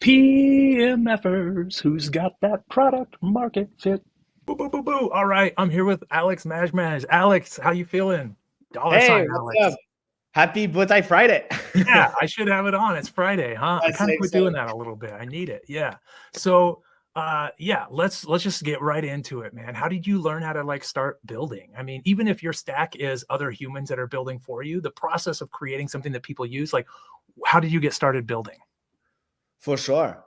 PMFers, who's got that product market fit? Boo, boo, boo, boo. All right, I'm here with Alex Masmej. Alex, how you feeling? Dollar Hey, sign what's Alex. up? Happy Bullseye Friday. Yeah, I should have it on. It's Friday, huh? I That's kind so of quit doing exciting. that a little bit. I need it. Yeah. So, yeah, let's just get right into it, man. How did you learn how to like start building? I mean, even if your stack is other humans that are building for you, the process of creating something that people use, like, how did you get started building? For sure.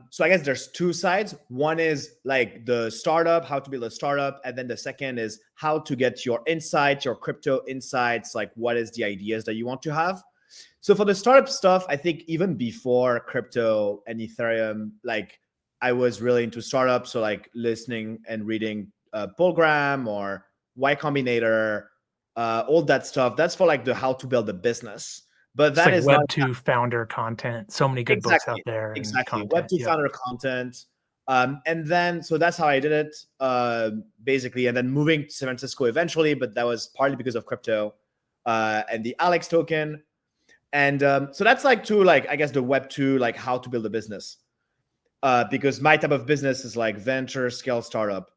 So I guess there's two sides. One is like the startup, how to build a startup. And then the second is how to get your insights, your crypto insights, like what is the ideas that you want to have. So for the startup stuff, I think even before crypto and Ethereum, like I was really into startups. So like listening and reading Program or Y Combinator, all that stuff. That's for like the how to build a business. But Just that like is not Web2 founder content. So many good books out exactly, there and exactly. Web content. 2 Yeah. founder content. And then, so that's how I did it, basically. And then moving to San Francisco eventually, but that was partly because of crypto and the Alex token. And so that's like to like, I guess the Web 2, like how to build a business. Because my type of business is like venture scale startup,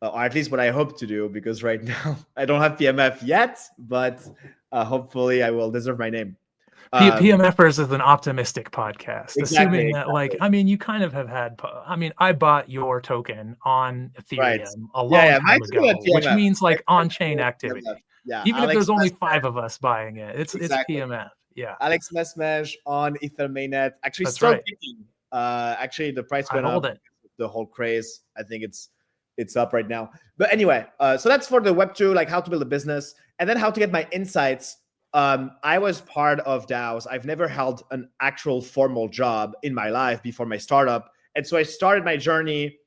or at least what I hope to do, because right now I don't have PMF yet, but hopefully I will deserve my name. PMFers is an optimistic podcast, Exactly, assuming that, like, exactly. I mean, you kind of have had, I mean, I bought your token on Right. Ethereum a Yeah, long yeah. time Mine's still at ago, which PMF. means Mine's like on still chain at PMF. activity. Yeah, Even if Alex there's only Masmej. five of us buying it, it's Exactly. PMF. Yeah, Alex Masmej on Ether mainnet. Actually, that's still right. kicking. Actually, the price I went hold up. it. The whole craze. I think it's up right now. But anyway, so that's for the Web 2, like how to build a business, and then how to get my insights. I was part of DAOs. I've never held an actual formal job in my life before my startup, and so I started my journey.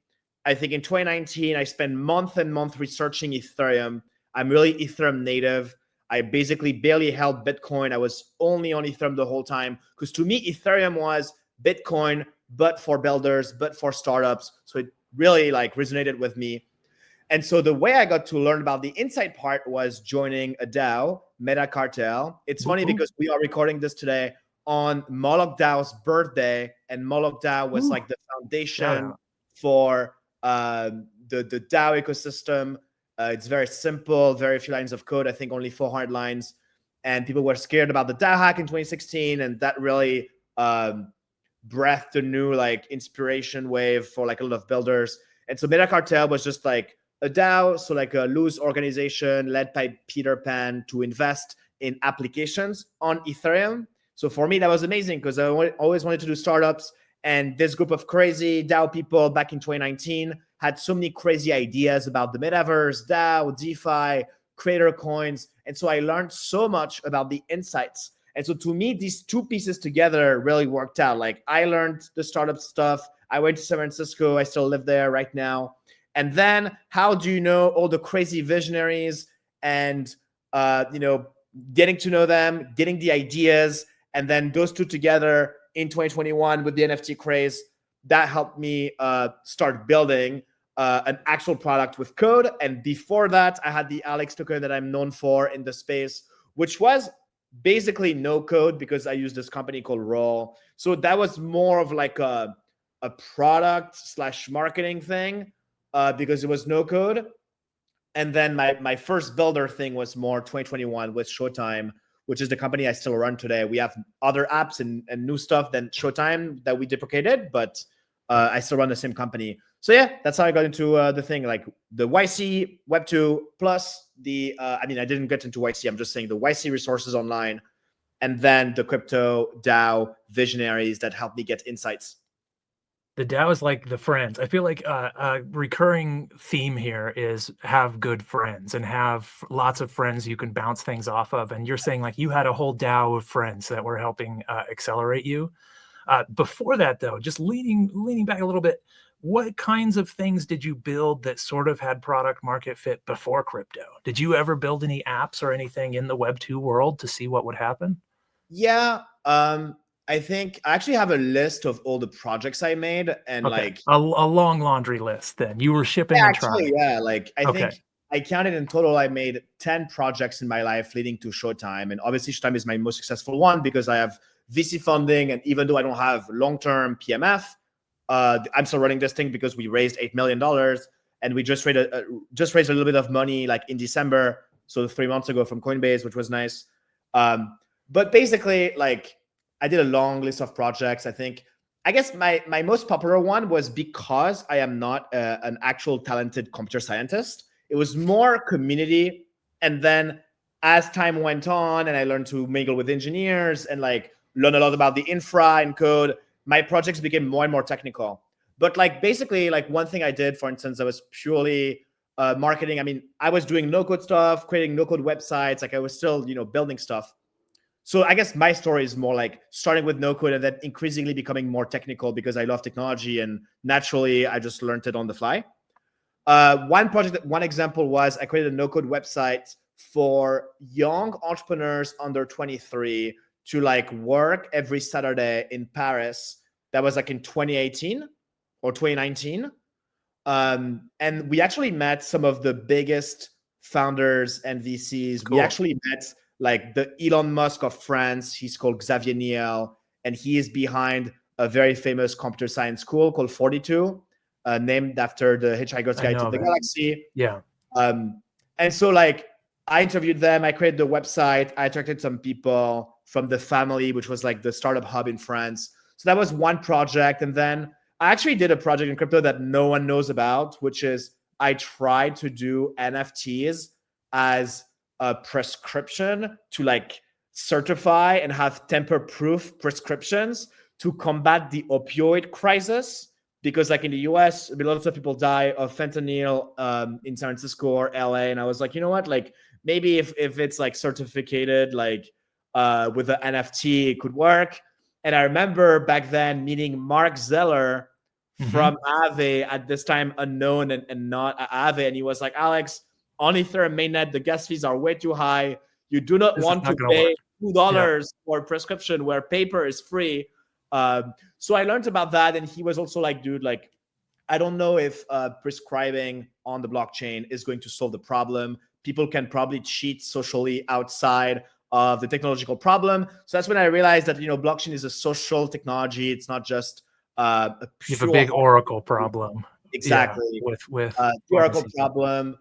I think in 2019, I spent month and month researching Ethereum. I'm really Ethereum native. I basically barely held Bitcoin. I was only on Ethereum the whole time because to me, Ethereum was Bitcoin, but for builders, but for startups. So it really like resonated with me. And so the way I got to learn about the inside part was joining a DAO, Meta Cartel. It's Boop, funny boop. because we are recording this today on Moloch DAO's birthday, and Moloch DAO was Ooh, like the shout foundation out. for the DAO ecosystem. It's very simple, very few lines of code. I think only 400 lines. And people were scared about the DAO hack in 2016, and that really breathed a new like inspiration wave for like a lot of builders. And so Meta Cartel was just like a DAO, so like a loose organization led by Peter Pan to invest in applications on Ethereum. So for me, that was amazing because I always wanted to do startups. And this group of crazy DAO people back in 2019 had so many crazy ideas about the metaverse, DAO, DeFi, creator coins. And so I learned so much about the insights. And so to me, these two pieces together really worked out. Like I learned the startup stuff. I went to San Francisco. I still live there right now. And then how do you know all the crazy visionaries and, getting to know them, getting the ideas, and then those two together in 2021 with the NFT craze, that helped me start building an actual product with code. And before that, I had the Alex token that I'm known for in the space, which was basically no code because I used this company called Roll. So that was more of like a product slash marketing thing because it was no code. And then my first builder thing was more 2021 with Showtime, which is the company I still run today. We have other apps and new stuff than Showtime that we deprecated, but I still run the same company. So yeah, that's how I got into the thing, like the YC Web2 plus the, I didn't get into YC. I'm just saying the YC resources online, and then the crypto DAO visionaries that helped me get insights. The DAO is like the friends. I feel like a recurring theme here is have good friends and have lots of friends you can bounce things off of. And you're saying like you had a whole DAO of friends that were helping accelerate you. Before that, though, just leaning back a little bit, what kinds of things did you build that sort of had product market fit before crypto? Did you ever build any apps or anything in the Web2 world to see what would happen? Yeah, I think I actually have a list of all the projects I made, and Okay, like a long laundry list. Then you were shipping yeah, and actually, trying. yeah. Like I Okay. think I counted in total, I made 10 projects in my life leading to Showtime. And obviously Showtime is my most successful one because I have VC funding, and even though I don't have long-term PMF, I'm still running this thing because we raised $8 million, and we just raised a little bit of money like in December, so 3 months ago from Coinbase, which was nice. But basically, like, I did a long list of projects. I guess my most popular one was because I am not an actual talented computer scientist. It was more community. And then as time went on and I learned to mingle with engineers and like learn a lot about the infra and code, my projects became more and more technical. But like basically like one thing I did, for instance, I was purely marketing. I mean, I was doing no code stuff, creating no code websites. Like I was still, building stuff. So I guess my story is more like starting with no code and then increasingly becoming more technical because I love technology and naturally I just learned it on the fly. One example was I created a no code website for young entrepreneurs under 23 to like work every Saturday in Paris. That was like in 2018 or 2019. And we actually met some of the biggest founders and VCs. Cool. We actually met like the Elon Musk of France. He's called Xavier Niel, and he is behind a very famous computer science school called 42, named after the Hitchhiker's Guide to the Galaxy. Yeah. And so like I interviewed them, I created the website, I attracted some people from the family, which was like the startup hub in France. So that was one project. And then I actually did a project in crypto that no one knows about, which is I tried to do NFTs as a prescription to like certify and have tamper-proof prescriptions to combat the opioid crisis. Because like in the US, lots of people die of fentanyl in San Francisco or LA. And I was like, you know what? Like maybe if it's like certificated, like with the NFT, it could work. And I remember back then meeting Mark Zeller from Aave, at this time unknown and not Aave. And he was like, Alex, on Ethereum mainnet, the gas fees are way too high. You do not want to pay $2 for a prescription where paper is free. So I learned about that. And he was also like, dude, like, I don't know if prescribing on the blockchain is going to solve the problem. People can probably cheat socially outside of the technological problem. So that's when I realized that, blockchain is a social technology. It's not just a pure... You have a big Oracle problem. Exactly. Yeah, with the Oracle problem.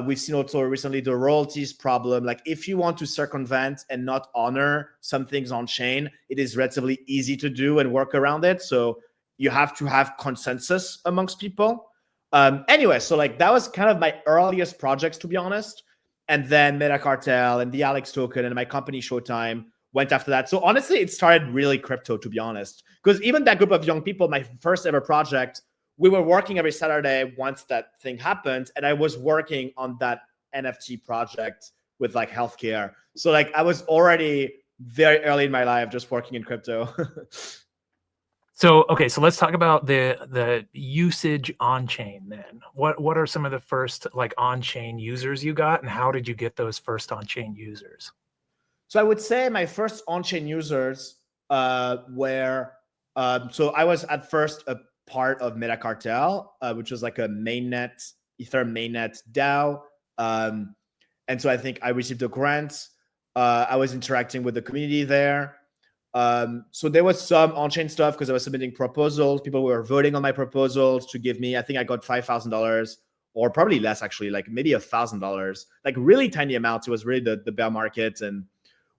We've seen also recently the royalties problem. Like if you want to circumvent and not honor some things on chain, it is relatively easy to do and work around it. So you have to have consensus amongst people. Anyway, so like that was kind of my earliest projects, to be honest. And then Metacartel and the Alex token and my company Showtime went after that. So honestly, it started really crypto, to be honest, because even that group of young people, my first ever project, we were working every Saturday once that thing happened. And I was working on that NFT project with like healthcare. So like I was already very early in my life just working in crypto. So, okay, so let's talk about the usage on chain then. What are some of the first like on-chain users you got, and how did you get those first on-chain users? So I would say my first on-chain users were, so I was at first a part of Metacartel, which was like a mainnet, Ethereum mainnet DAO. And so I think I received a grant. I was interacting with the community there. So there was some on-chain stuff because I was submitting proposals. People were voting on my proposals to give me, I think I got $5,000 or probably less actually, like maybe $1,000, like really tiny amounts. It was really the bear market. And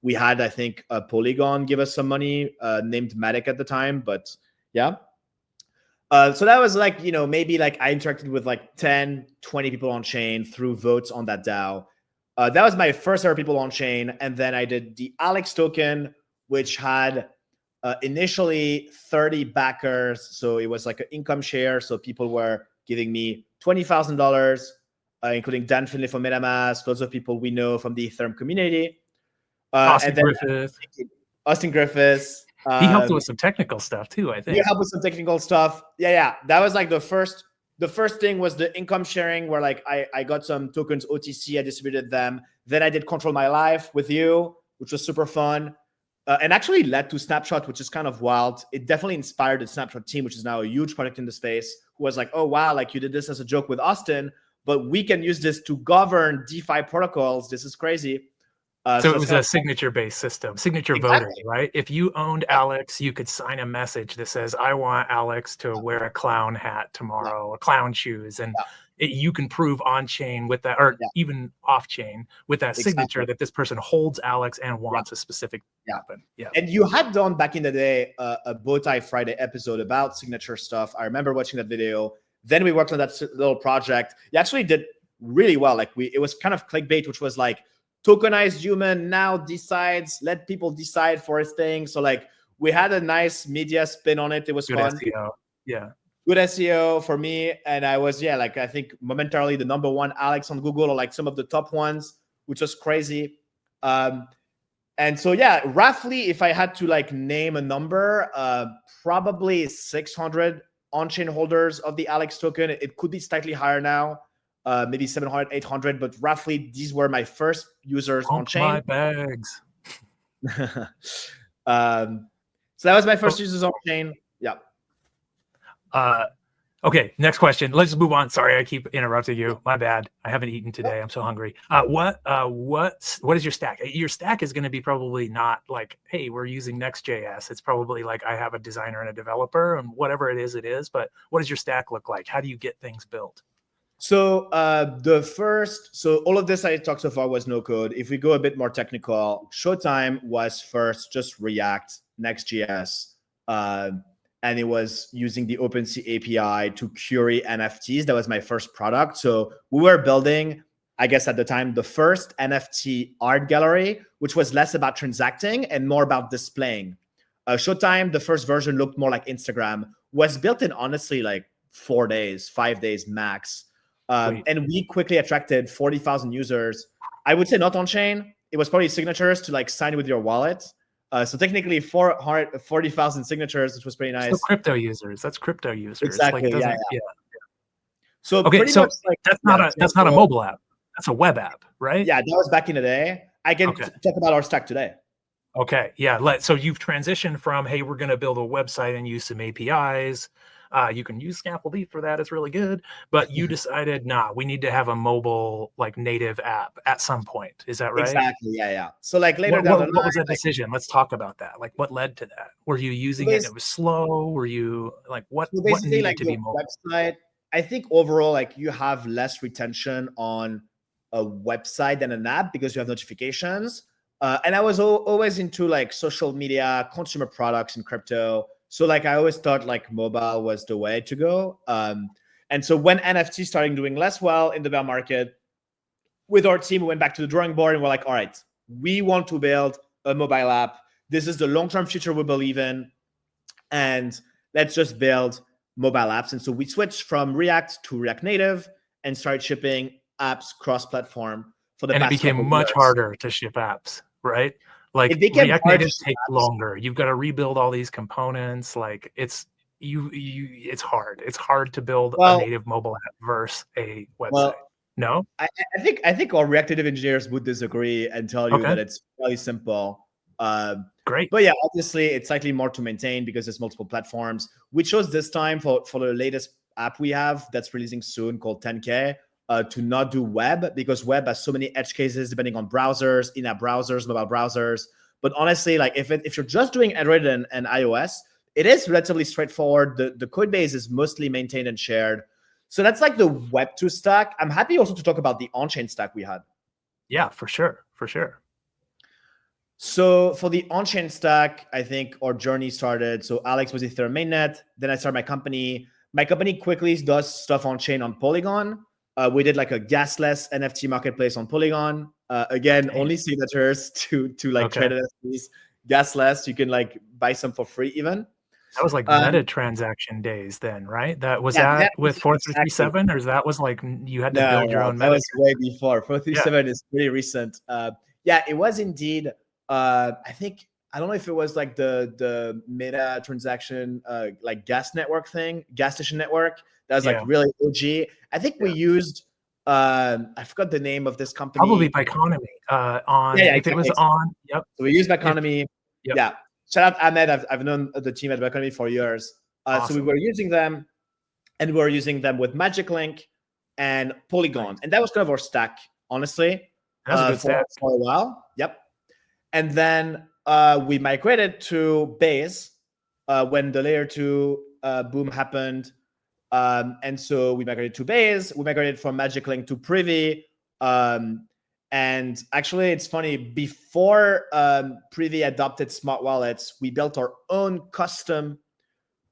we had, I think, a Polygon give us some money named Matic at the time, but yeah. So that was like, maybe like I interacted with like 10, 20 people on chain through votes on that DAO. That was my first ever people on chain. And then I did the Alex token, which had initially 30 backers. So it was like an income share. So people were giving me $20,000, including Dan Finlay from MetaMask, lots of people we know from the Ethereum community. Austin Griffith. Austin Griffiths. He helped with some technical stuff too, I think. He helped with some technical stuff. Yeah. That was like the first thing was the income sharing where like I got some tokens OTC, I distributed them. Then I did Control My Life with you, which was super fun. And actually led to Snapshot, which is kind of wild. It definitely inspired the Snapshot team, which is now a huge product in the space, who was like, oh, wow, like you did this as a joke with Austin, but we can use this to govern DeFi protocols. This is crazy. So it it's was kind a of signature-based system, signature voting, exactly. right? If you owned Yeah, Alex, you could sign a message that says, "I want Alex to wear a clown hat yeah, tomorrow, or clown shoes," and yeah, you can prove on chain with that, or yeah, even off chain with that signature exactly. that this person holds Alex and Yeah, wants a specific thing to yeah. happen. Yeah, And you had done back in the day a Bowtie Friday episode about signature stuff. I remember watching that video. Then we worked on that little project. You actually did really well. Like it was kind of clickbait, which was like tokenized human now decides, let people decide for his thing. So like we had a nice media spin on it. It was good fun. SEO. Yeah, Good SEO for me. And I was, yeah, like I think momentarily the #1 Alex on Google, or like some of the top ones, which was crazy. And so, yeah, roughly, if I had to like name a number, probably 600 on-chain holders of the Alex token. It could be slightly higher now, maybe 700, 800, but roughly these were my first users pump on-chain. my bags. So that was my first Oh, users on-chain. Yeah. Okay, next question. Let's move on. Sorry, I keep interrupting you. My bad. I haven't eaten today. I'm so hungry. What is your stack? Your stack is going to be probably not like, hey, we're using Next.js. It's probably like I have a designer and a developer, and whatever it is, it is. But what does your stack look like? How do you get things built? So so all of this I talked so far was no code. If we go a bit more technical, Showtime was first just React, Next.js, and it was using the OpenSea API to query NFTs. That was my first product. So we were building, I guess at the time, the first NFT art gallery, which was less about transacting and more about displaying. Showtime, the first version looked more like Instagram, was built in honestly like 4 days, 5 days max. And we quickly attracted 40,000 users. I would say not on chain. It was probably signatures to like sign with your wallet. So technically 40,000 signatures, which was pretty nice. So crypto users. That's crypto users. Exactly. Like it Yeah, doesn't. yeah. Yeah. So Okay. pretty So much like that's not a mobile app. That's a web app, right? Yeah, that was back in the day. I can talk about our stack today. Okay. Yeah. So you've transitioned from, hey, we're going to build a website and use some APIs. You can use Scaffold for that. It's really good. But you decided, nah, we need to have a mobile, like native app at some point. Is that right? Exactly. Yeah, yeah. So like later down the line, what was that decision? Let's talk about that. Like what led to that? Were you using it and it was slow? Were you like what basically needed like to be mobile? website, I think overall like you have less retention on a website than an app because you have notifications. And I was always into like social media, consumer products, and crypto. So like I always thought like mobile was the way to go. And so when NFT started doing less well in the bear market, with our team, we went back to the drawing board and we're like, all right, we want to build a mobile app. This is the long-term future we believe in. And let's just build mobile apps. And so we switched from React to React Native and started shipping apps cross-platform for the past And it became much harder to ship apps, right? Like React Native takes longer. You've got to rebuild all these components. Like it's hard. It's hard to build a native mobile app versus a website. No, I think all React Native engineers would disagree and tell you that it's really simple. Great. But yeah, obviously it's slightly more to maintain because there's multiple platforms. We chose this time for the latest app we have that's releasing soon called 10K to not do web because web has so many edge cases depending on browsers, in-app browsers, mobile browsers. But honestly, like if you're just doing Android and iOS, it is relatively straightforward. The code base is mostly maintained and shared. So that's like the Web2 stack. I'm happy also to talk about the on-chain stack we had. Yeah, for sure. For sure. So for the on-chain stack, I think our journey started. So Alex was Ethereum mainnet. Then I started my company. My company quickly does stuff on-chain on Polygon. We did like a gasless NFT marketplace on Polygon. Again, only signatures to like trade NFTs. Gasless, you can like buy some for free even. That was like meta transaction days then, right? That was that with 4337, or that was like you had to build your own meta. That was way before. 437 is pretty recent. Yeah, it was indeed. I think I don't know if it was like the meta transaction like gas network thing, gas station network. That was like really OG. I think we used I forgot the name of this company. Probably Biconomy. If it was on, yep. So we used Biconomy. Yeah. Shout out Ahmed. I've known the team at Biconomy for years. So we were using them, and we were using them with Magic Link and Polygon, and that was kind of our stack, honestly. That's a good stat. for a while. Yep. And then we migrated to Base when the layer 2 boom happened. And so we migrated to Base. We migrated from Magic Link to Privy. And actually, it's funny, before Privy adopted smart wallets, we built our own custom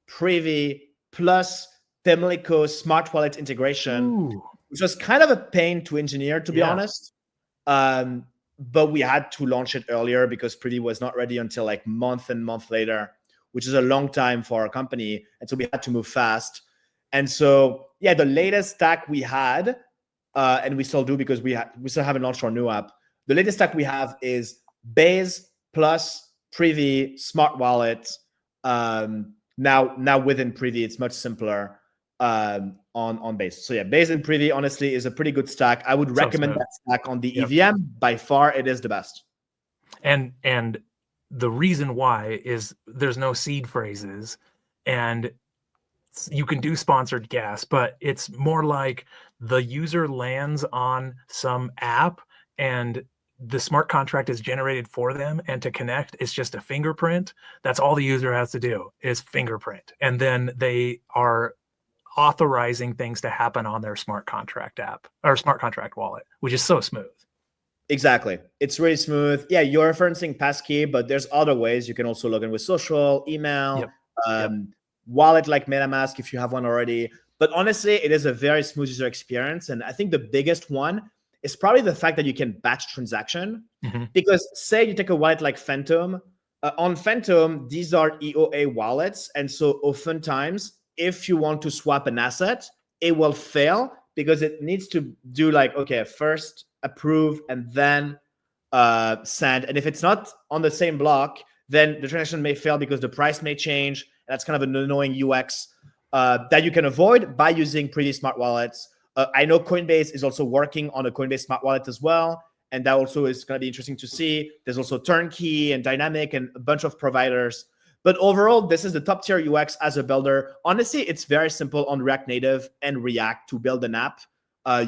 Privy plus Pimlico smart wallet integration, which was kind of a pain to engineer, to be honest. But we had to launch it earlier because Privy was not ready until like month later, which is a long time for our company. And so we had to move fast. And so, yeah, the latest stack we had, and we still do because we still haven't launched our new app. The latest stack we have is Base plus Privy smart wallet. Now within Privy, it's much simpler on Base. So yeah, Base and Privy honestly is a pretty good stack. I would recommend that stack on the EVM. By far, it is the best. And the reason why is there's no seed phrases, and you can do sponsored gas, but it's more like the user lands on some app and the smart contract is generated for them, and to connect, it's just a fingerprint. That's all the user has to do is fingerprint. And then they are authorizing things to happen on their smart contract app or smart contract wallet, which is so smooth. Exactly. It's really smooth. Yeah, you're referencing passkey, but there's other ways. You can also log in with social, email, wallet like MetaMask if you have one already. But honestly, it is a very smooth user experience. And I think the biggest one is probably the fact that you can batch transaction. Because say you take a wallet like Phantom. On Phantom, these are EOA wallets. And so oftentimes, if you want to swap an asset, it will fail because it needs to do like, okay, first approve and then send. And if it's not on the same block, then the transaction may fail because the price may change. That's kind of an annoying UX that you can avoid by using Privy smart wallets. I know Coinbase is also working on a Coinbase smart wallet as well. And that also is going to be interesting to see. There's also Turnkey and Dynamic and a bunch of providers. But overall, this is the top tier UX as a builder. Honestly, it's very simple on React Native and React to build an app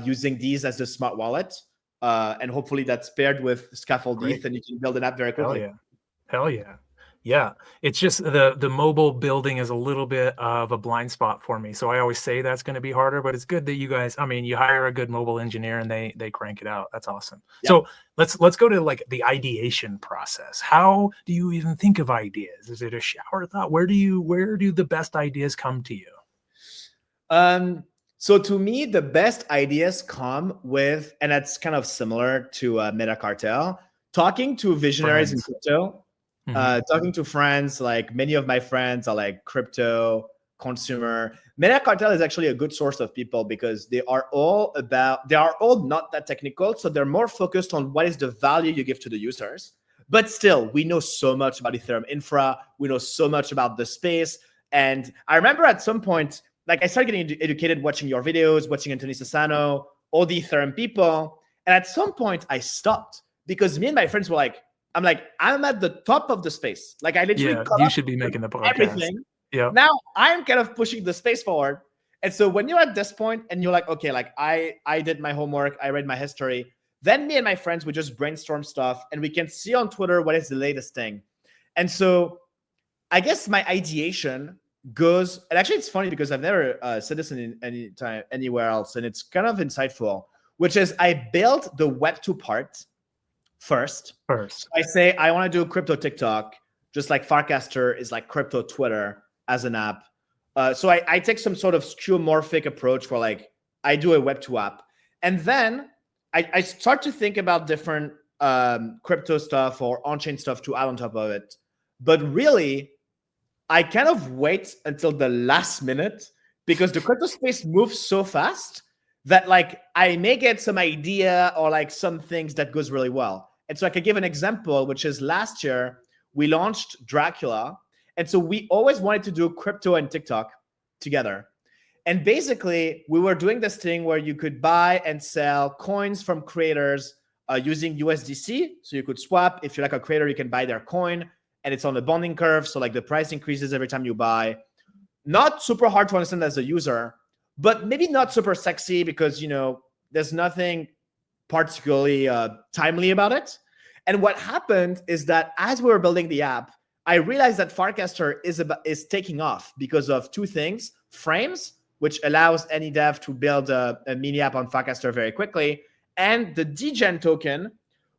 using these as the smart wallet. And hopefully that's paired with Scaffold ETH and you can build an app very quickly. Hell yeah. Yeah, it's just the mobile building is a little bit of a blind spot for me. So I always say that's going to be harder, but it's good that you guys, I mean, you hire a good mobile engineer and they crank it out. That's awesome. Yep. So let's go to like the ideation process. How do you even think of ideas? Is it a shower thought? Where do the best ideas come to you? So to me, the best ideas come with, and that's kind of similar to Meta Cartel, talking to visionaries in crypto. Talking to friends, like many of my friends are like crypto consumer. Meta Cartel is actually a good source of people because they are all not that technical. So they're more focused on what is the value you give to the users. But still, we know so much about Ethereum infra. We know so much about the space. And I remember at some point, like I started getting educated watching your videos, watching Anthony Sassano, all the Ethereum people. And at some point I stopped because me and my friends were like, I'm at the top of the space. Like I literally you should be making the podcast. Everything. Yeah. Now I'm kind of pushing the space forward. And so when you're at this point and you're like, okay, like I did my homework, I read my history, then me and my friends would just brainstorm stuff and we can see on Twitter what is the latest thing. And so I guess my ideation goes, and actually it's funny because I've never said this anywhere else, and it's kind of insightful, which is I built the Web2 part first. So I say I want to do crypto TikTok, just like Farcaster is like crypto Twitter as an app. So I take some sort of skeuomorphic approach where like I do a Web2 app. And then I start to think about different crypto stuff or on-chain stuff to add on top of it. But really, I kind of wait until the last minute because the crypto space moves so fast that like I may get some idea or like some things that goes really well. And so I could give an example, which is last year, we launched Dracula. And so we always wanted to do crypto and TikTok together. And basically, we were doing this thing where you could buy and sell coins from creators using USDC. So you could swap. If you're like a creator, you can buy their coin. And it's on the bonding curve. So like the price increases every time you buy. Not super hard to understand as a user, but maybe not super sexy because, you know, there's nothing particularly timely about it. And what happened is that as we were building the app, I realized that Farcaster is taking off because of two things: frames, which allows any dev to build a mini app on Farcaster very quickly, and the degen token,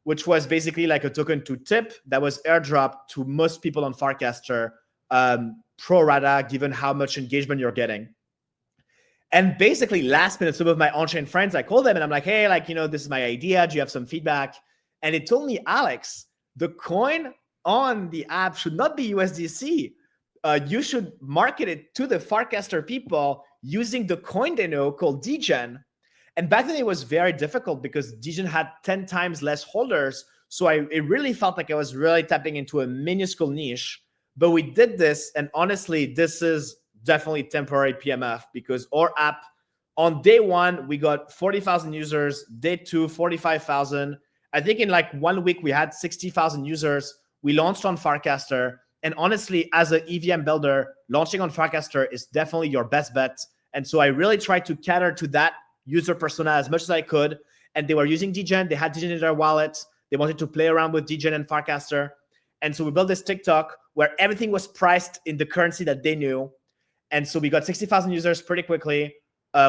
which was basically like a token to tip that was airdropped to most people on Farcaster, pro rata, given how much engagement you're getting. And basically last minute, some of my on-chain friends, I called them and I'm like, hey, like, this is my idea. Do you have some feedback? And it told me, Alex, the coin on the app should not be USDC. You should market it to the Farcaster people using the coin they know called degen. And back then it was very difficult because degen had 10 times less holders. So it really felt like I was really tapping into a minuscule niche. But we did this. And honestly, this is definitely temporary PMF because our app on day one, we got 40,000 users. Day two, 45,000. I think in like 1 week, we had 60,000 users. We launched on Farcaster. And honestly, as an EVM builder, launching on Farcaster is definitely your best bet. And so I really tried to cater to that user persona as much as I could. And they were using degen. They had degen in their wallet. They wanted to play around with degen and Farcaster. And so we built this TikTok where everything was priced in the currency that they knew. And so we got 60,000 users pretty quickly.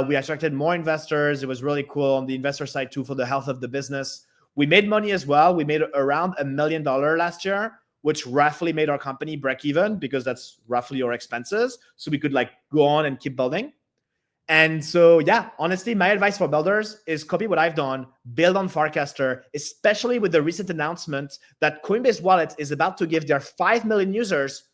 We attracted more investors. It was really cool on the investor side too for the health of the business. We made money as well. We made around $1 million last year, which roughly made our company break even because that's roughly our expenses. So we could like go on and keep building. And so, yeah, honestly, my advice for builders is copy what I've done, build on Farcaster, especially with the recent announcement that Coinbase Wallet is about to give their 5 million users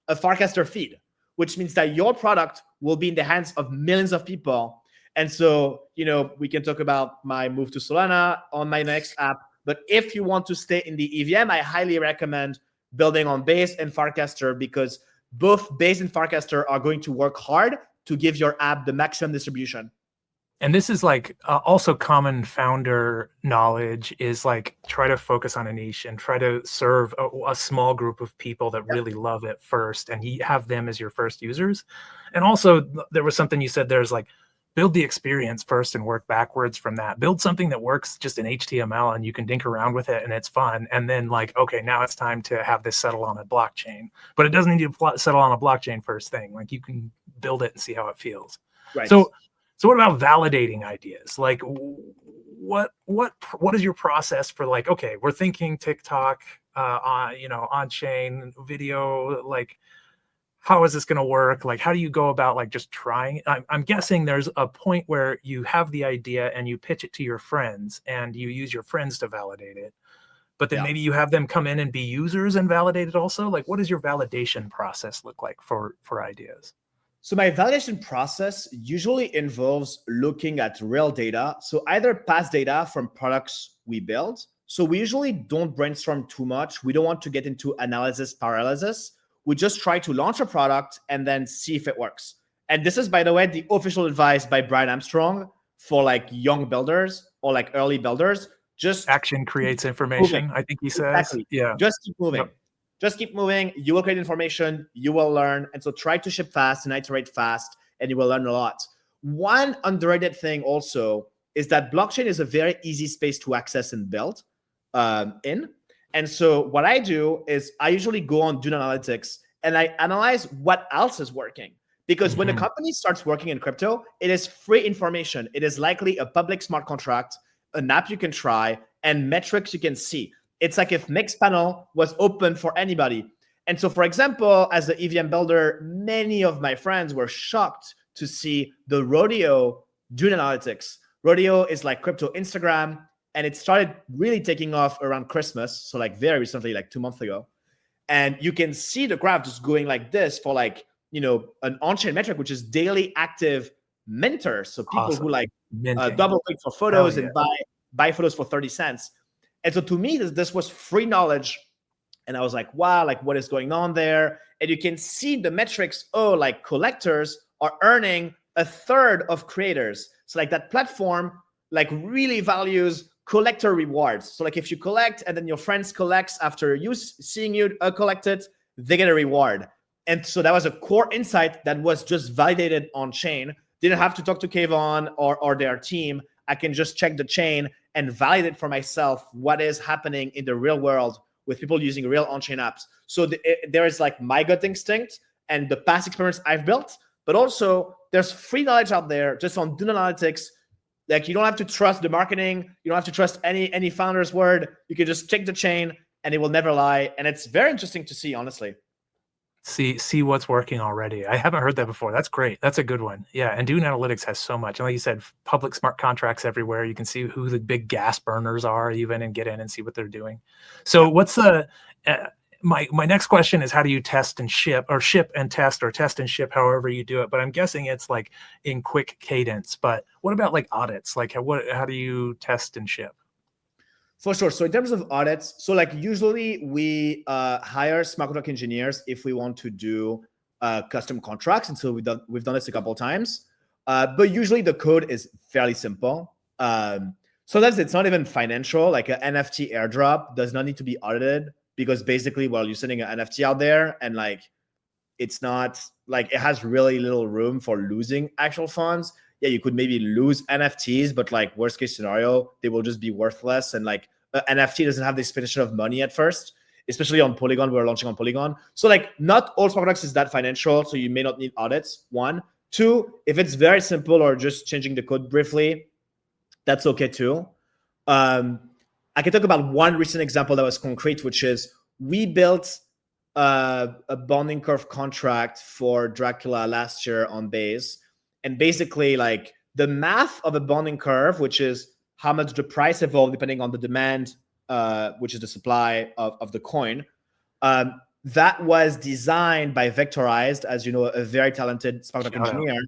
a Farcaster feed, which means that your product will be in the hands of millions of people. And so, we can talk about my move to Solana on my next app. But if you want to stay in the EVM, I highly recommend building on Base and Farcaster because both Base and Farcaster are going to work hard to give your app the maximum distribution. And this is like also common founder knowledge is like try to focus on a niche and try to serve a small group of people that really love it first and have them as your first users. And also there was something you said there's like build the experience first and work backwards from that. Build something that works just in HTML and you can dink around with it and it's fun. And then like, okay, now it's time to have this settle on a blockchain. But it doesn't need to settle on a blockchain first thing. Like you can build it and see how it feels. Right. So what about validating ideas? Like what is your process for like, okay, we're thinking TikTok on chain video, like how is this going to work? Like, how do you go about like just trying? I'm guessing there's a point where you have the idea and you pitch it to your friends and you use your friends to validate it. But then maybe you have them come in and be users and validate it also. Like, what does your validation process look like for ideas? So my validation process usually involves looking at real data. So either past data from products we build. So we usually don't brainstorm too much. We don't want to get into analysis paralysis. We just try to launch a product and then see if it works. And this is, by the way, the official advice by Brian Armstrong for like young builders or like early builders. Just action creates information, moving. I think he says. Exactly. Yeah. Just keep moving. Yep. Just keep moving. You will create information. You will learn. And so try to ship fast and iterate fast, and you will learn a lot. One underrated thing also is that blockchain is a very easy space to access and build in. And so what I do is I usually go on Dune Analytics and I analyze what else is working. Because when a company starts working in crypto, it is free information. It is likely a public smart contract, an app you can try, and metrics you can see. It's like if Mixpanel was open for anybody. And so, for example, as an EVM builder, many of my friends were shocked to see the Rodeo Dune Analytics. Rodeo is like crypto Instagram, and it started really taking off around Christmas. So like very recently, like 2 months ago. And you can see the graph just going like this for like, an on-chain metric, which is daily active minters. So people who like double click for photos and buy photos for 30 cents. And so to me, this was free knowledge. And I was like, wow, like what is going on there? And you can see the metrics. Oh, like collectors are earning a third of creators. So like that platform like really values collector rewards. So like if you collect and then your friends collects after you seeing you collect it, they get a reward. And so that was a core insight that was just validated on chain. Didn't have to talk to Kayvon or their team. I can just check the chain and validate for myself what is happening in the real world with people using real on-chain apps. So there is like my gut instinct and the past experiments I've built, but also there's free knowledge out there just on Dune Analytics. Like, you don't have to trust the marketing. You don't have to trust any founder's word. You can just check the chain and it will never lie. And it's very interesting to see, honestly. See what's working already. I haven't heard that before. That's great. That's a good one. Yeah, and Dune Analytics has so much. And like you said, public smart contracts everywhere. You can see who the big gas burners are even and get in and see what they're doing. So what's the my next question is, how do you test and ship, or ship and test, or test and ship, however you do it? But I'm guessing it's like in quick cadence. But what about like audits? Like how do you test and ship? For sure. So in terms of audits, so like usually we hire smart contract engineers if we want to do custom contracts. And so we've done this a couple of times. But usually the code is fairly simple. Sometimes it's not even financial. Like an NFT airdrop does not need to be audited, because basically, well, you're sending an NFT out there and like it's not like, it has really little room for losing actual funds. Yeah, you could maybe lose NFTs, but like worst case scenario, they will just be worthless. And like NFT doesn't have the expectation of money at first, especially on Polygon. We're launching on Polygon. So like not all smart contracts is that financial. So you may not need audits, one. Two, if it's very simple or just changing the code briefly, that's okay too. I can talk about one recent example that was concrete, which is we built a bonding curve contract for Dracula last year on Base. And basically, like the math of a bonding curve, which is how much the price evolves depending on the demand, which is the supply of the coin, that was designed by Vectorized, as you know, a very talented smart contract engineer.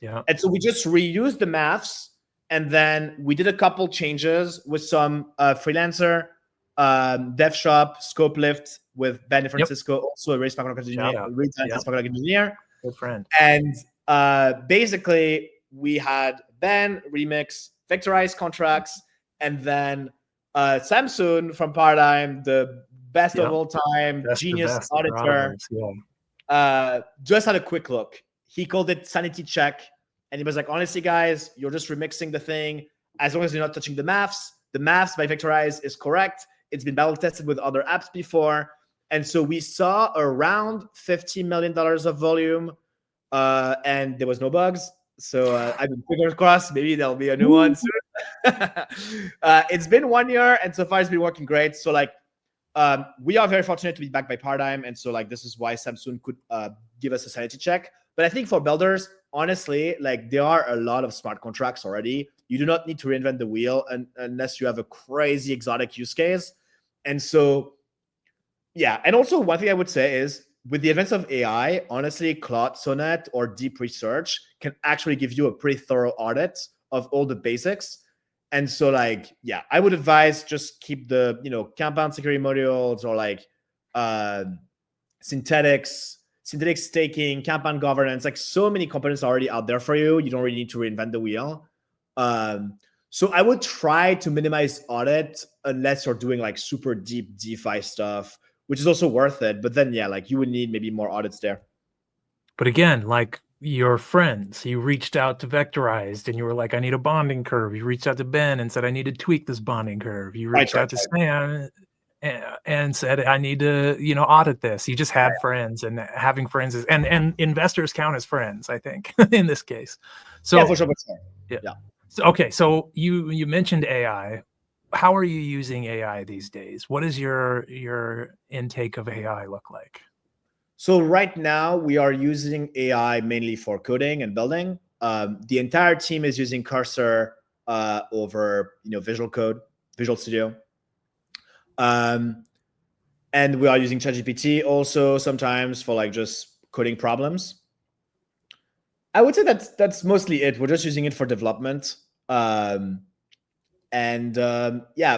Yeah. And so we just reused the maths, and then we did a couple changes with some freelancer, dev shop, scope lift with Ben in Francisco, also a smart contract engineer, Good friend. And basically, we had Ben remix Vectorized contracts, and then Samsung from Paradigm, the best of all time, genius auditor, just had a quick look. He called it sanity check, and he was like, honestly, guys, you're just remixing the thing. As long as you're not touching the maths by Vectorized is correct. It's been battle tested with other apps before. And so we saw around $50 million of volume, and there was no bugs. So I've been fingers crossed. Maybe there'll be a new one soon. It's been 1 year, and so far it's been working great. So like, we are very fortunate to be backed by Paradigm, and so like this is why Samsung could give us a sanity check. But I think for builders, honestly, like there are a lot of smart contracts already. You do not need to reinvent the wheel unless you have a crazy exotic use case. And so, yeah. And also one thing I would say is, with the advance of AI, honestly, Claude Sonnet or deep research can actually give you a pretty thorough audit of all the basics. And so like, yeah, I would advise just keep the, compound security modules, or like synthetic staking, compound governance, like so many components are already out there for you. You don't really need to reinvent the wheel. So I would try to minimize audit unless you're doing like super deep DeFi stuff, which is also worth it. But then, yeah, like you would need maybe more audits there. But again, like your friends, you reached out to Vectorized and you were like, I need a bonding curve. You reached out to Ben and said, I need to tweak this bonding curve. You reached out to Sam and said, I need to, audit this. You just had friends, and having friends is, and investors count as friends, I think, in this case. So yeah, for sure. Yeah. So, okay. So you mentioned AI. How are you using AI these days? What does your intake of AI look like? So right now we are using AI mainly for coding and building. The entire team is using Cursor over Visual Studio. And we are using ChatGPT also sometimes for like just coding problems. I would say that's mostly it. We're just using it for development. Yeah,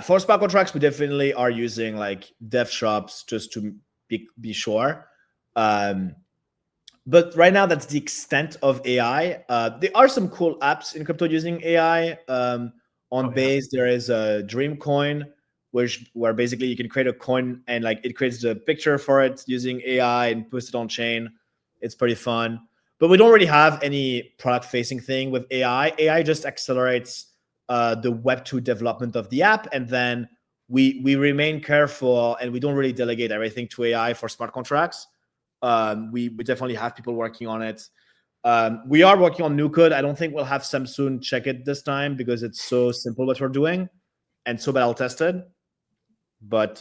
for smart contracts, we definitely are using like dev shops just to be sure. But right now, that's the extent of AI. There are some cool apps in crypto using AI. On Base, there is a Dream Coin, where basically you can create a coin and like it creates the picture for it using AI and puts it on chain. It's pretty fun. But we don't really have any product-facing thing with AI. AI just accelerates the Web2 development of the app, and then we remain careful and we don't really delegate everything to AI for smart contracts. We definitely have people working on it. We are working on new code. I don't think we'll have Samsung check it this time because it's so simple what we're doing and so battle tested. But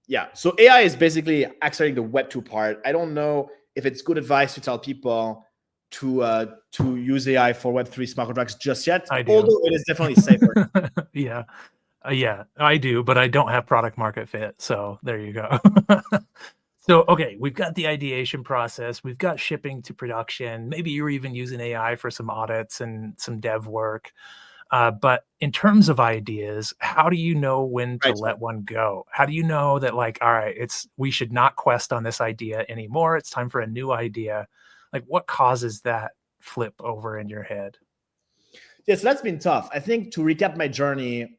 yeah, so AI is basically accelerating the Web2 part. I don't know if it's good advice to tell people to use AI for Web3 smart contracts just yet, I do. although it is definitely safer. Yeah. Yeah, I do, but I don't have product market fit. So there you go. So, okay, we've got the ideation process, we've got shipping to production. Maybe you're even using AI for some audits and some dev work. But in terms of ideas, how do you know when to Right. let one go? How do you know that, like, all right, we should not quest on this idea anymore. It's time for a new idea. Like, what causes that flip over in your head? Yes, that's been tough. I think to recap my journey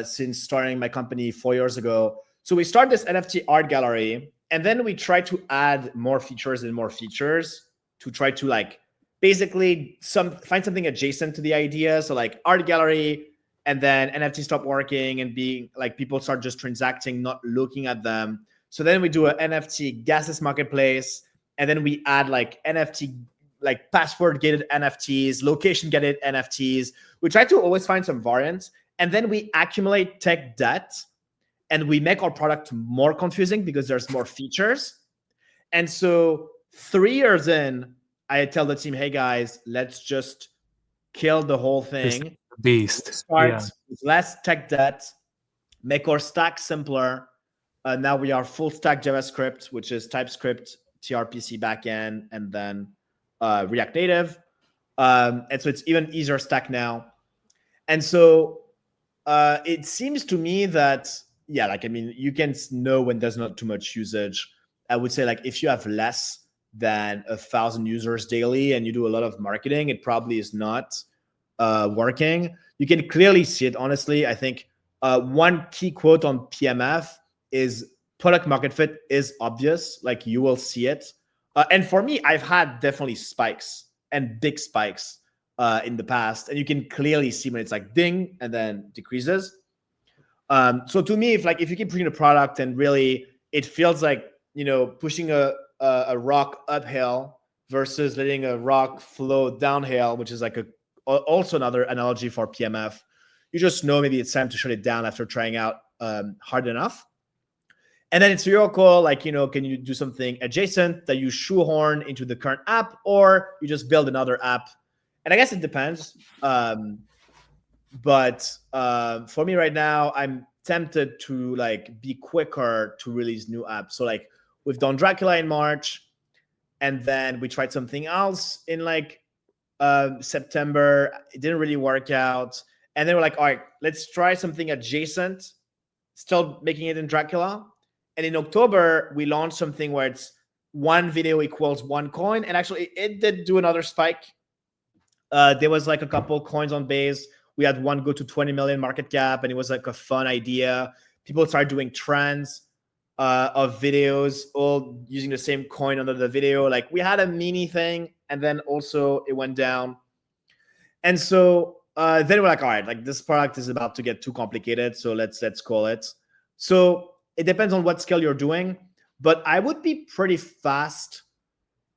since starting my company 4 years ago. So we started this NFT art gallery, and then we tried to add more features and more features to try to like basically find something adjacent to the idea. So like art gallery, and then NFT stopped working and being like people start just transacting, not looking at them. So then we do an NFT gases marketplace, and then we add like NFT like password gated NFTs, location gated NFTs. We try to always find some variants, and then we accumulate tech debt and we make our product more confusing because there's more features. And so 3 years in, I tell the team, hey guys, let's just kill the whole This thing. beast. Start Yeah. with less tech debt, make our stack simpler. Now we are full stack JavaScript, which is TypeScript, TRPC backend, and then React Native. And so it's even easier stack now. And so it seems to me that, yeah, like, I mean, you can know when there's not too much usage. I would say like if you have less than 1,000 users daily and you do a lot of marketing, it probably is not working. You can clearly see it, honestly. I think one key quote on PMF is product market fit is obvious. Like you will see it. And for me, I've had definitely spikes and big spikes in the past, and you can clearly see when it's like ding and then decreases. So to me, if you keep pushing the product and really it feels like pushing a rock uphill versus letting a rock flow downhill, which is like also another analogy for PMF. You just know maybe it's time to shut it down after trying out hard enough. And then it's your call, like, can you do something adjacent that you shoehorn into the current app, or you just build another app? And I guess it depends. But for me right now, I'm tempted to like be quicker to release new apps. So like we've done Dracula in March, and then we tried something else in like September. It didn't really work out. And then we're like, all right, let's try something adjacent, still making it in Dracula. And in October, we launched something where it's one video equals one coin. And actually, it did do another spike. There was like a couple coins on base. We had one go to 20 million market cap, and it was like a fun idea. People started doing trends of videos, all using the same coin under the video. Like we had a mini thing, and then also it went down. And so then we're like, all right, like this product is about to get too complicated, so let's call it. So it depends on what scale you're doing, but I would be pretty fast.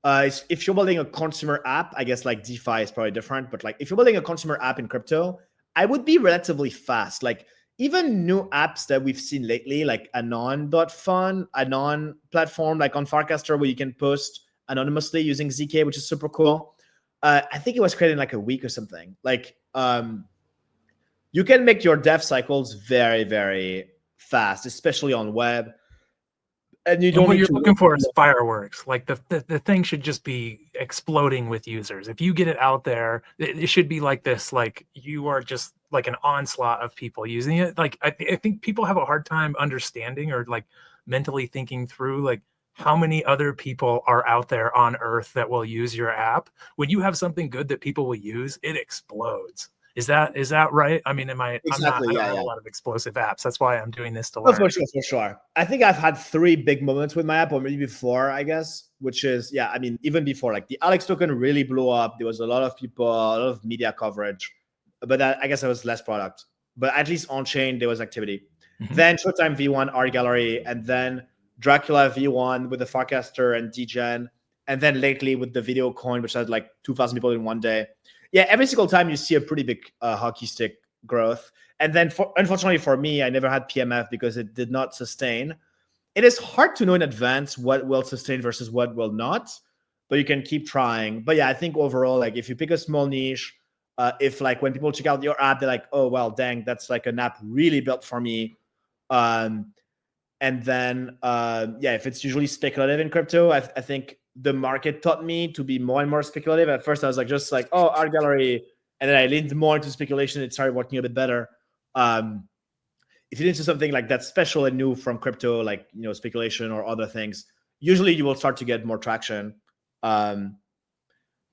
If you're building a consumer app, I guess like DeFi is probably different, but like if you're building a consumer app in crypto, I would be relatively fast. Like even new apps that we've seen lately, like Anon.fun, Anon platform, like on Farcaster, where you can post anonymously using ZK, which is super cool. I think it was created in like a week or something. Like you can make your dev cycles very, very fast, especially on web. And you And don't what need you're to looking for is fireworks. Like the thing should just be exploding with users. If you get it out there, it should be like this. Like you are just like an onslaught of people using it. Like I think people have a hard time understanding or like mentally thinking through like how many other people are out there on Earth that will use your app. When you have something good that people will use, it explodes. Is that right? I mean, exactly. I don't Yeah, have yeah. a lot of explosive apps. That's why I'm doing this to Oh, learn. for sure, for sure. I think I've had 3 big moments with my app, or maybe 4, I guess, which is, yeah, I mean, even before, like the Alex token really blew up. There was a lot of people, a lot of media coverage. but I guess there was less product. But at least on chain there was activity. Mhm. Then Showtime V1 Art Gallery, and then Dracula V1 with the Farcaster and Degen, and then lately with the video coin, which had like 2,000 people in one day. Yeah, every single time you see a pretty big hockey stick growth. And then unfortunately for me, I never had PMF because it did not sustain. It is hard to know in advance what will sustain versus what will not, but you can keep trying. But yeah, I think overall, like if you pick a small niche, if like when people check out your app, they're like, oh, well, dang, that's like an app really built for me. And then, yeah, if it's usually speculative in crypto, I think the market taught me to be more and more speculative. At first, I was like, just like, oh, art gallery. And then I leaned more into speculation. It started working a bit better. If you get into something like that's special and new from crypto, like, speculation or other things, usually you will start to get more traction.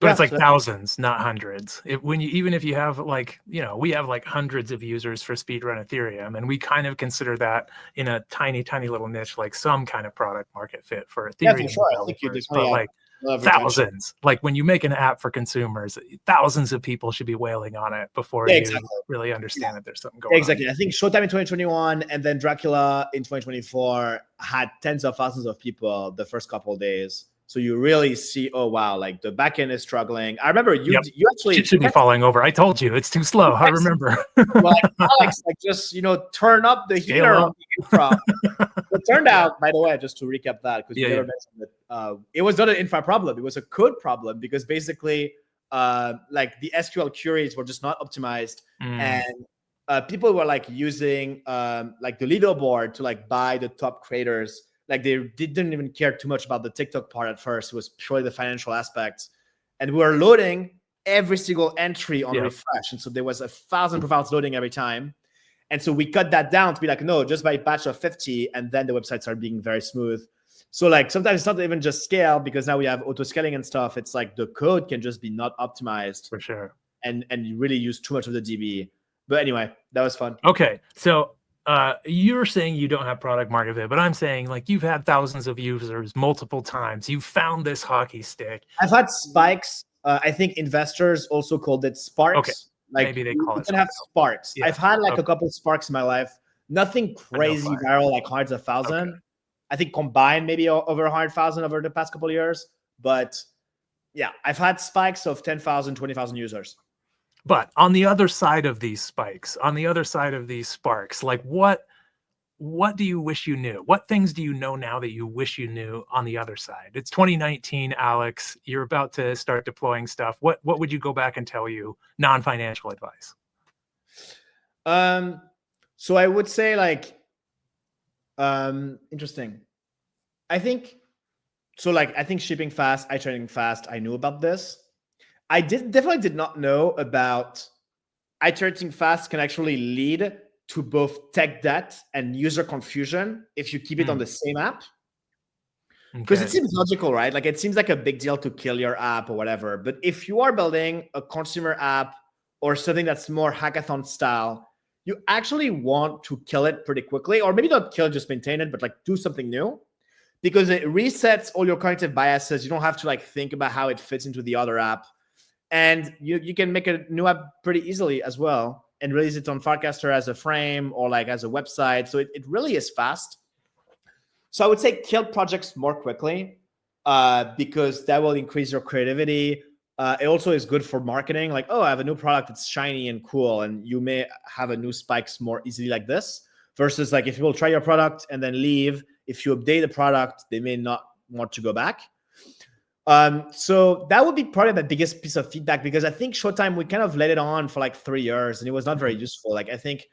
But it's like thousands, not hundreds. Even if you have like, we have like hundreds of users for speedrun Ethereum, and we kind of consider that in a tiny, tiny little niche, like some kind of product market fit for Ethereum. Yeah, for sure. I think you but like thousands, like when you make an app for consumers, thousands of people should be wailing on it before you really understand that there's something going on. Exactly. I think Showtime in 2021 and then Dracula in 2024 had tens of thousands of people the first couple of days. So you really see, oh wow, like the backend is struggling. I remember you actually should be falling over. I told you it's too slow. I remember. Like Alex, like just turn up the heater on the infra. It turned out, by the way, just to recap that, because you never mentioned it, it was not an infra problem. It was a code problem because basically, like the SQL queries were just not optimized, and people were like using like the leaderboard to like buy the top creators. Like they didn't even care too much about the TikTok part at first. It was purely the financial aspects. And we were loading every single entry on refresh. And so there was 1,000 profiles loading every time. And so we cut that down to be like, no, just by a batch of 50. And then the websites started being very smooth. So like sometimes it's not even just scale, because now we have auto scaling and stuff. It's like the code can just be not optimized. For sure. And you really use too much of the DB. But anyway, that was fun. Okay. So you're saying you don't have product market fit, but I'm saying like you've had thousands of users multiple times. You've found this hockey stick. I've had spikes. I think investors also called it sparks. Okay. Like maybe they call it. You can have sparks. Yeah. I've had like a couple of sparks in my life. Nothing crazy viral, like hundreds of thousand. Okay. I think combined maybe over 100,000 over the past couple of years. But yeah, I've had spikes of 10,000, 20,000 users. But on the other side of these spikes, on the other side of these sparks, like what do you wish you knew? What things do you know now that you wish you knew on the other side? It's 2019, Alex. You're about to start deploying stuff. What would you go back and tell you non-financial advice? So I would say like, interesting. I think shipping fast, iterating fast. I knew about this. I definitely did not know about iterating fast can actually lead to both tech debt and user confusion if you keep it on the same app. Because it seems logical, right? Like it seems like a big deal to kill your app or whatever. But if you are building a consumer app or something that's more hackathon style, you actually want to kill it pretty quickly, or maybe not kill, just maintain it, but like do something new, because it resets all your cognitive biases. You don't have to like think about how it fits into the other app. And you can make a new app pretty easily as well and release it on Farcaster as a frame or like as a website. So it really is fast. So I would say kill projects more quickly because that will increase your creativity. It also is good for marketing. Like, oh, I have a new product that's shiny and cool, and you may have a new spikes more easily like this. Versus like if people try your product and then leave, if you update the product, they may not want to go back. So that would be probably the biggest piece of feedback, because I think Showtime, we kind of let it on for like 3 years and it was not very useful. Like I think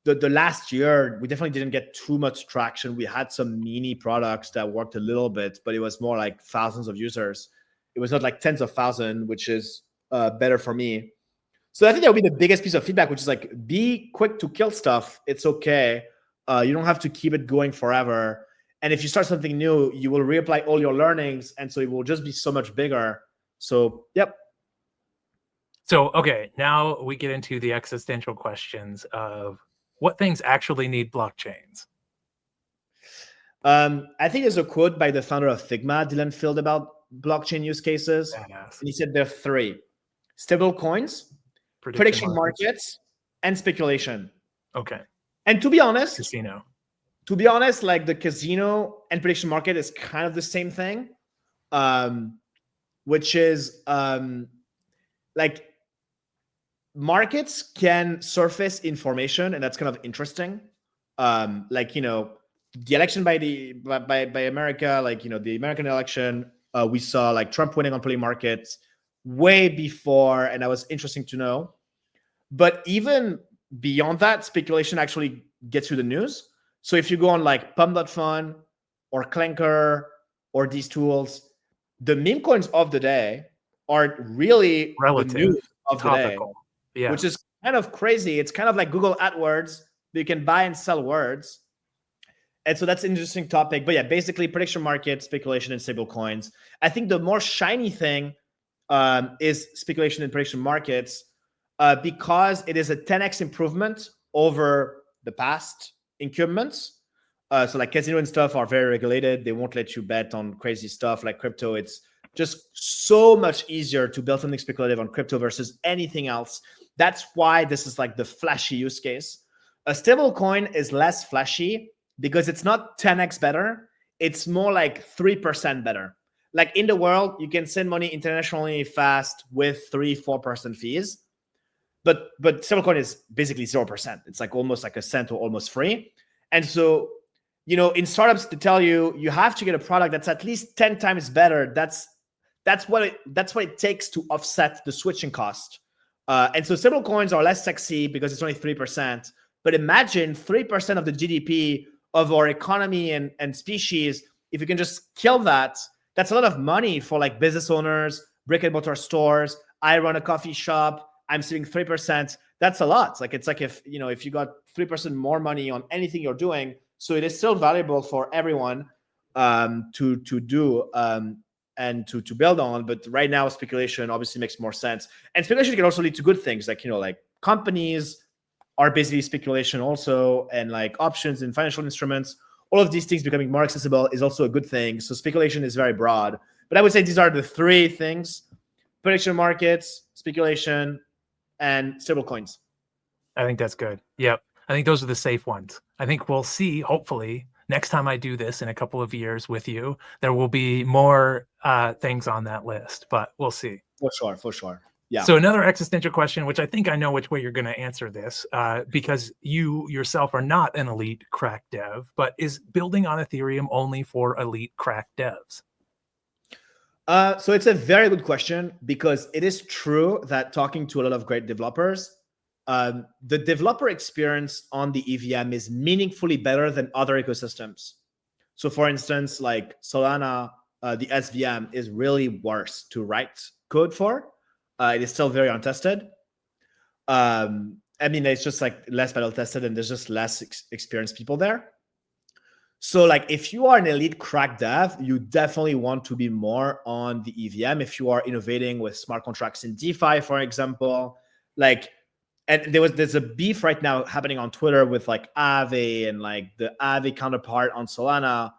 the last year, we definitely didn't get too much traction. We had some mini products that worked a little bit, but it was more like thousands of users. It was not like tens of thousands, which is better for me. So I think that would be the biggest piece of feedback, which is like, be quick to kill stuff. It's okay. You don't have to keep it going forever. And if you start something new, you will reapply all your learnings. And so it will just be so much bigger. So, yep. So, okay, now we get into the existential questions of what things actually need blockchains. I think there's a quote by the founder of Figma, Dylan Field, about blockchain use cases. Badass. And he said there are 3: stable coins, prediction markets, and speculation. Okay. And to be honest, Casino. like the casino and prediction market is kind of the same thing, which is like markets can surface information, and that's kind of interesting. Like, the election by America, like, the American election, we saw like Trump winning on play markets way before, and that was interesting to know. But even beyond that, speculation actually gets you the news. So if you go on like pump.fun or Clanker or these tools, the meme coins of the day are really relative, the news of topical. the day, which is kind of crazy. It's kind of like Google AdWords, but you can buy and sell words. And so that's an interesting topic. But yeah, basically prediction market, speculation, and stable coins. I think the more shiny thing is speculation and prediction markets, because it is a 10x improvement over the past incumbents. So like casino and stuff are very regulated. They won't let you bet on crazy stuff like crypto. It's just so much easier to build something speculative on crypto versus anything else. That's why this is like the flashy use case. A stable coin is less flashy because it's not 10x better. It's more like 3% better. Like in the world, you can send money internationally fast with 3-4% fees. But stablecoin is basically 0%. It's like almost like a cent or almost free. And so, in startups, to tell you, you have to get a product that's at least 10 times better. That's what it takes to offset the switching cost. And so stablecoins are less sexy because it's only 3%. But imagine 3% of the GDP of our economy and species. If you can just kill that, that's a lot of money for like business owners, brick and mortar stores. I run a coffee shop. I'm saving 3%. That's a lot. It's like if you got 3% more money on anything you're doing. So it is still valuable for everyone to do and to build on. But right now, speculation obviously makes more sense. And speculation can also lead to good things, like like companies are basically speculation also, and like options and financial instruments. All of these things becoming more accessible is also a good thing. So speculation is very broad. But I would say these are the three things: prediction markets, speculation, and stable coins. I think that's good. Yep. I think those are the safe ones. I think we'll see, hopefully, next time I do this in a couple of years with you, there will be more things on that list, but we'll see. For sure. Yeah. So another existential question, which I think I know which way you're going to answer this, because you yourself are not an elite crack dev, but is building on Ethereum only for elite crack devs? So it's a very good question, because it is true that talking to a lot of great developers, the developer experience on the EVM is meaningfully better than other ecosystems. So for instance, like Solana, the SVM is really worse to write code for. It is still very untested. It's just like less battle tested, and there's just less experienced people there. So like if you are an elite crack dev, you definitely want to be more on the EVM. If you are innovating with smart contracts in DeFi, for example, and there's a beef right now happening on Twitter with like Aave and like the Aave counterpart on Solana.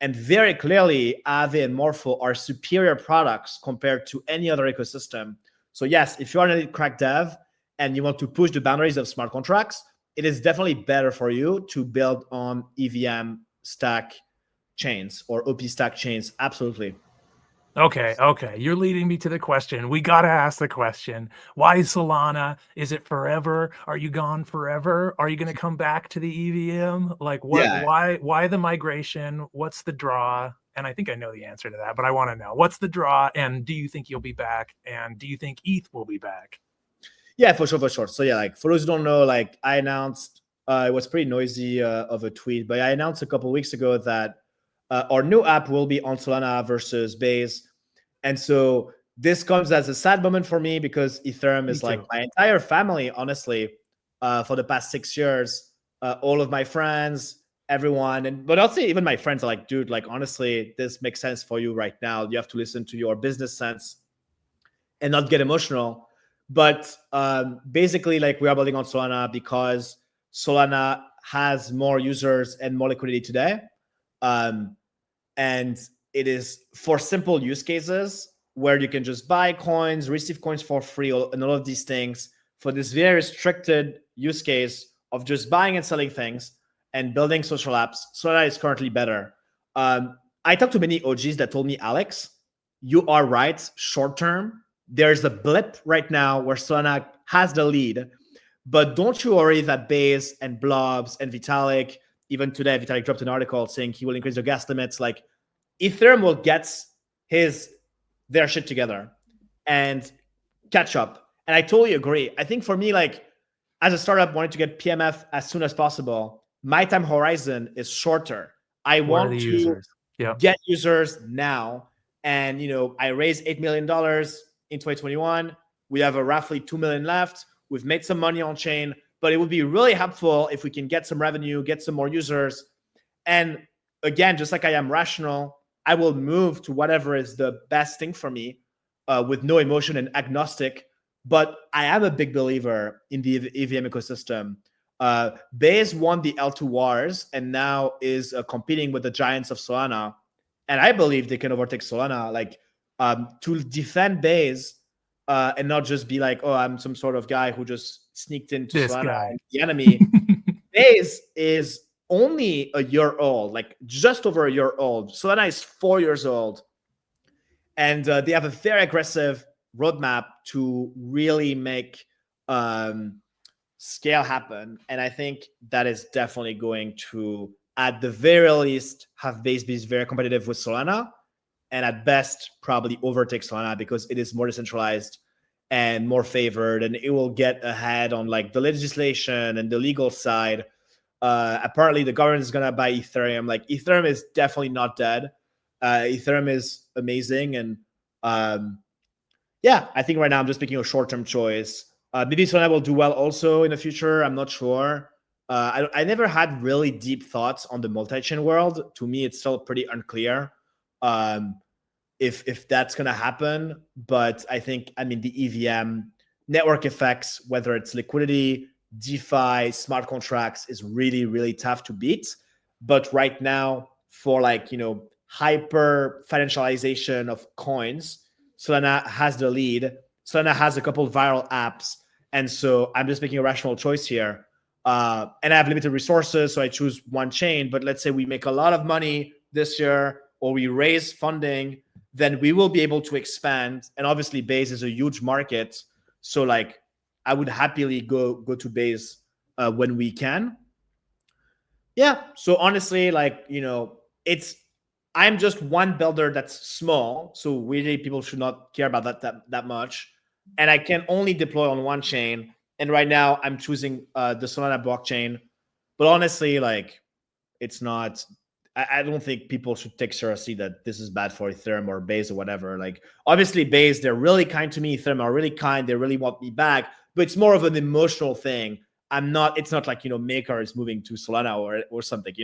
And very clearly, Aave and Morpho are superior products compared to any other ecosystem. So yes, if you're an elite crack dev and you want to push the boundaries of smart contracts, it is definitely better for you to build on EVM stack chains or OP stack chains. Absolutely. Okay. You're leading me to the question. We got to ask the question. Why Solana? Is it forever? Are you gone forever? Are you going to come back to the EVM? Like what? Yeah. Why the migration? What's the draw? And I think I know the answer to that, but I want to know, what's the draw? And do you think you'll be back? And do you think ETH will be back? Yeah, for sure. So yeah, like for those who don't know, like I announced, it was pretty noisy of a tweet, but I announced a couple of weeks ago that our new app will be on Solana versus Base. And so this comes as a sad moment for me, because Ethereum is like my entire family, honestly, for the past 6 years. All of my friends, everyone, but I'll say even my friends are like, dude, like honestly, this makes sense for you right now. You have to listen to your business sense and not get emotional. But basically, like we are building on Solana because Solana has more users and more liquidity today. And it is for simple use cases where you can just buy coins, receive coins for free, and all of these things for this very restricted use case of just buying and selling things and building social apps, Solana is currently better. I talked to many OGs that told me, Alex, you are right. Short term, there's a blip right now where Solana has the lead, but don't you worry that Base and Blobs and Vitalik, even today, Vitalik dropped an article saying he will increase the gas limits. Like, Ethereum will get their shit together and catch up. And I totally agree. I think for me, like, as a startup wanting to get PMF as soon as possible, my time horizon is shorter. I want to get users now. And, I raised $8 million in 2021. We have a roughly 2 million left. We've made some money on chain, but it would be really helpful if we can get some revenue, get some more users. And again, just like I am rational, I will move to whatever is the best thing for me with no emotion and agnostic. But I am a big believer in the EVM ecosystem. Base won the L2 wars and now is competing with the giants of Solana. And I believe they can overtake Solana. Like, to defend Base and not just be like, oh, I'm some sort of guy who just sneaked into Solana and the enemy. Base is only a year old, like just over a year old. Solana is 4 years old. And they have a very aggressive roadmap to really make scale happen. And I think that is definitely going to, at the very least, have Base be very competitive with Solana. And at best, probably overtake Solana because it is more decentralized and more favored. And it will get ahead on like the legislation and the legal side. Apparently, the government is going to buy Ethereum. Like, Ethereum is definitely not dead. Ethereum is amazing. And yeah, I think right now I'm just making a short-term choice. Maybe Solana will do well also in the future. I'm not sure. I never had really deep thoughts on the multi-chain world. To me, it's still pretty unclear if that's going to happen. But I think, the EVM network effects, whether it's liquidity, DeFi, smart contracts, is really, really tough to beat. But right now, for hyper financialization of coins, Solana has the lead. Solana has a couple of viral apps. And so I'm just making a rational choice here. And I have limited resources, so I choose one chain. But let's say we make a lot of money this year or we raise funding, then we will be able to expand. And obviously, Base is a huge market. So I would happily go to Base when we can. Yeah. So honestly, I'm just one builder that's small. So really, people should not care about that much. And I can only deploy on one chain. And right now, I'm choosing the Solana blockchain. But honestly, it's not. I don't think people should take seriously that this is bad for Ethereum or Base or whatever. Obviously, Base, they're really kind to me. Ethereum are really kind. They really want me back. But it's more of an emotional thing. It's not like, Maker is moving to Solana or something,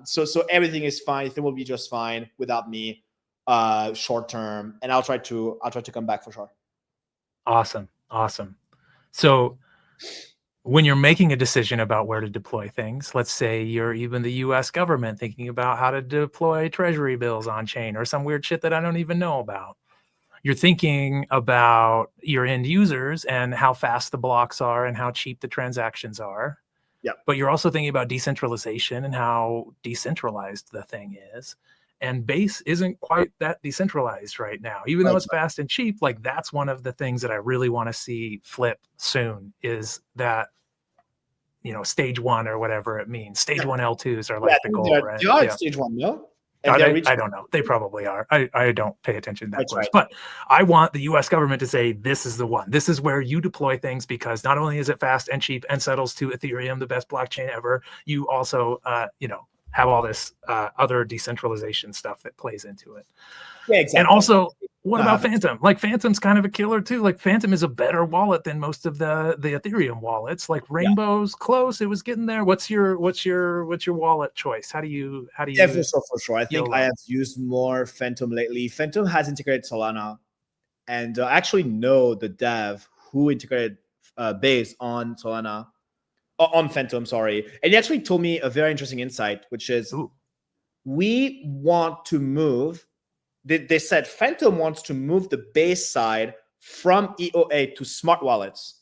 so everything is fine. Ethereum will be just fine without me short term. And I'll try to come back for sure. Awesome. So when you're making a decision about where to deploy things, let's say you're even the US government thinking about how to deploy treasury bills on chain or some weird shit that I don't even know about. You're thinking about your end users and how fast the blocks are and how cheap the transactions are. Yeah. But you're also thinking about decentralization and how decentralized the thing is. And Base isn't quite that decentralized right now, even though it's fast and cheap. That's one of the things that I really want to see flip soon is that, stage one or whatever it means. Stage one L2s are the goal, right? They are stage one, no? I don't know. They probably are. I don't pay attention that close. Right. But I want the US government to say, this is the one. This is where you deploy things because not only is it fast and cheap and settles to Ethereum, the best blockchain ever, you also, have all this other decentralization stuff that plays into it. Yeah, exactly. And also, what about Phantom? Phantom's kind of a killer too. Phantom is a better wallet than most of the Ethereum wallets. Rainbow's close. It was getting there. What's your wallet choice? How do you? Yeah, for sure. I think I have used more Phantom lately. Phantom has integrated Solana, and I actually know the dev who integrated Base on Solana. On Phantom, sorry. And he actually told me a very interesting insight, which is we want to move. They said Phantom wants to move the Base side from EOA to smart wallets.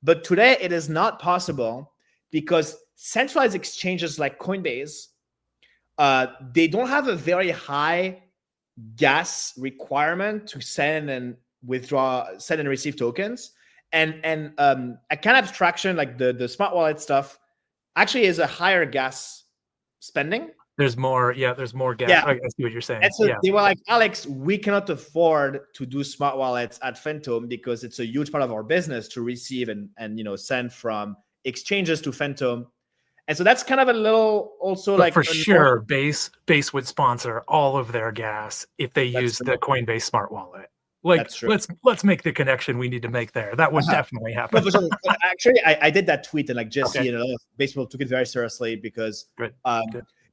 But today it is not possible because centralized exchanges like Coinbase, they don't have a very high gas requirement to send and receive tokens. And account abstraction, like the smart wallet stuff, actually is a higher gas spending. There's more, there's more gas. Yeah. I see what you're saying. And so they were like, Alex, we cannot afford to do smart wallets at Phantom because it's a huge part of our business to receive and send from exchanges to Phantom. And so that's kind of a little also but like for sure, Base would sponsor all of their gas if they use the Coinbase smart wallet. Like, let's make the connection we need to make there. That would definitely happen. No, for sure. Actually, I did that tweet, and like Jesse and a lot of baseball took it very seriously because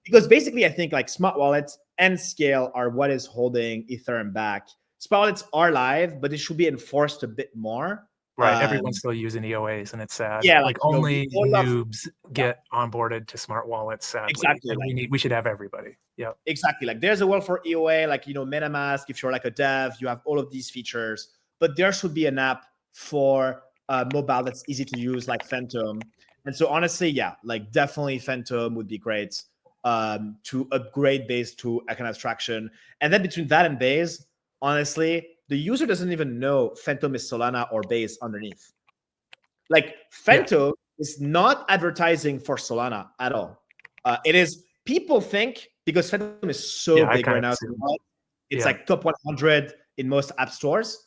because basically I think like smart wallets and scale are what is holding Ethereum back. Smart wallets are live, but it should be enforced a bit more. Right, everyone's still using EOAs, and it's sad. Yeah, like only noobs get onboarded to smart wallets. Sadly, exactly. And we should have everybody. Yeah, exactly. Like there's a world for EOA, like MetaMask. If you're like a dev, you have all of these features, but there should be an app for mobile that's easy to use, like Phantom. And so honestly, yeah, like definitely Phantom would be great to upgrade Base to account abstraction, and then between that and Base, honestly, the user doesn't even know Phantom is Solana or Base underneath. Like Phantom is not advertising for Solana at all. It is, people think, because Phantom is so big right now, it's like top 100 in most app stores.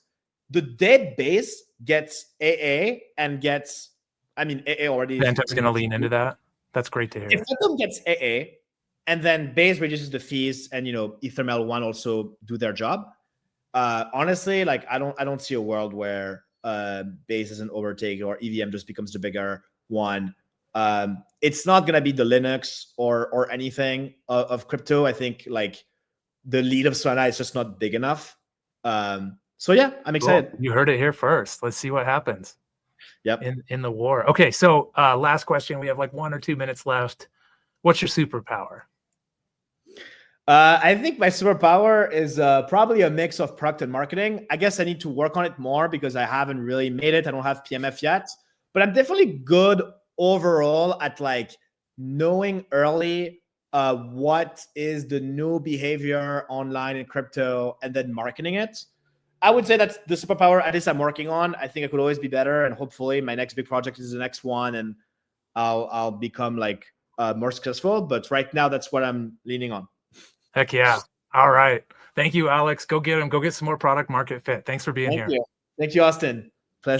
The day Base gets AA and gets, AA already. Phantom's going to lean into that. That's great to hear. If Phantom gets AA and then Base reduces the fees and Ethermel One also do their job, honestly, like I don't see a world where Base isn't overtaken or EVM just becomes the bigger one. It's not gonna be the Linux or anything of crypto. I think like the lead of Solana is just not big enough. So yeah, I'm excited. Cool. You heard it here first. Let's see what happens. Yep. In the war. Okay, so last question. We have like 1 or 2 minutes left. What's your superpower? I think my superpower is probably a mix of product and marketing. I guess I need to work on it more because I haven't really made it. I don't have PMF yet, but I'm definitely good overall at like knowing early what is the new behavior online in crypto and then marketing it. I would say that's the superpower at least I'm working on. I think I could always be better, and hopefully my next big project is the next one, and I'll become like more successful. But right now, that's what I'm leaning on. Heck yeah. All right. Thank you, Alex. Go get them. Go get some more product market fit. Thanks for being here. Thank you, Austin. Pleasure.